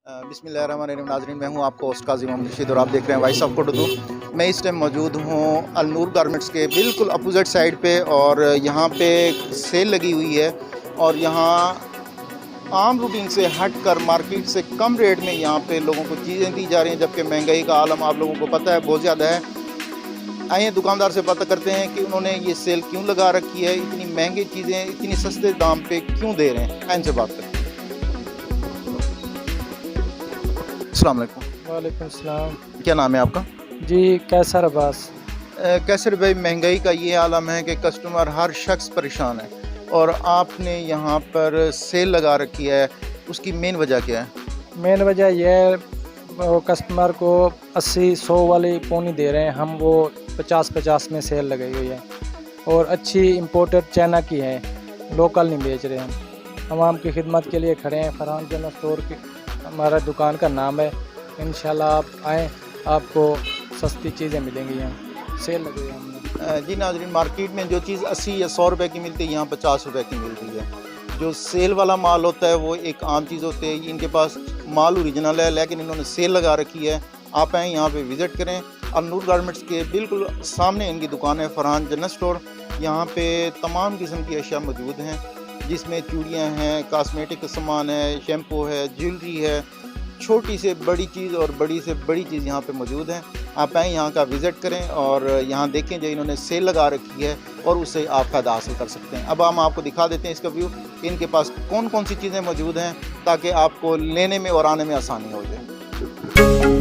बिस्मिल्लाहिर्रहमानिर्रहीम। नाज़रीन, मैं हूं आपका होस्ट काज़ी मोहम्मद रशीद और आप देख रहे हैं वॉइस ऑफ उर्दू। मैं इस टाइम मौजूद हूं अल-नूर गारमेंट्स के बिल्कुल अपोजिट साइड पे और यहाँ पे सेल लगी हुई है और यहाँ आम रूटीन से हट कर मार्केट से कम रेट में यहाँ पे लोगों को चीज़ें दी जा रही हैं, जबकि महंगाई का आलम आप लोगों को पता है बहुत ज़्यादा है। आइए दुकानदार से पता करते हैं कि उन्होंने ये सेल क्यों लगा रखी है, इतनी महंगी चीज़ें इतनी सस्ते दाम पे क्यों दे रहे हैं। इनसे बात करते हैं। अस्सलाम वालेकुम। वालेकुम सलाम। क्या नाम है आपका? जी, कैसर अब्बास। कैसर भाई, महंगाई का ये आलम है कि कस्टमर हर शख्स परेशान है और आपने यहाँ पर सेल लगा रखी है, उसकी मेन वजह क्या है? मेन वजह यह है, वो कस्टमर को 80-100 वाली पौनी दे रहे हैं हम, वो 50-50 में सेल लगाई हुई है और अच्छी इंपोर्टेड चाइना की है, लोकल नहीं बेच रहे हम। आवाम की खिदमत के लिए खड़े हैं। फरहान जनरल स्टोर की हमारा दुकान का नाम है। इंशाल्लाह आप आएँ, आपको सस्ती चीज़ें मिलेंगी। यहाँ सेल लगी है हमने। जी नाज़रीन, मार्केट में जो चीज़ 80 या 100 रुपए की मिलती है, यहाँ 50 रुपए की मिल रही है। जो सेल वाला माल होता है वो एक आम चीज़ होती है। इनके पास माल ओरिजिनल है लेकिन इन्होंने सेल लगा रखी है। आप आएँ, यहाँ पे विज़िट करें। अल-नूर गारमेंट्स के बिल्कुल सामने इनकी दुकान है, फरहान जनरल स्टोर। यहाँ पे तमाम किस्म की अशिया मौजूद हैं, जिसमें चूड़ियाँ हैं, कॉस्मेटिक का सामान है, शैम्पू है, ज्वेलरी है, छोटी से बड़ी चीज़ और बड़ी से बड़ी चीज़ यहाँ पे मौजूद है। आप आएँ, यहाँ का विज़िट करें और यहाँ देखें जो इन्होंने सेल लगा रखी है और उससे आप फ़ायदा हासिल कर सकते हैं। अब हम आपको दिखा देते हैं इसका व्यू कि इनके पास कौन कौन सी चीज़ें मौजूद हैं, ताकि आपको लेने में और आने में आसानी हो जाए।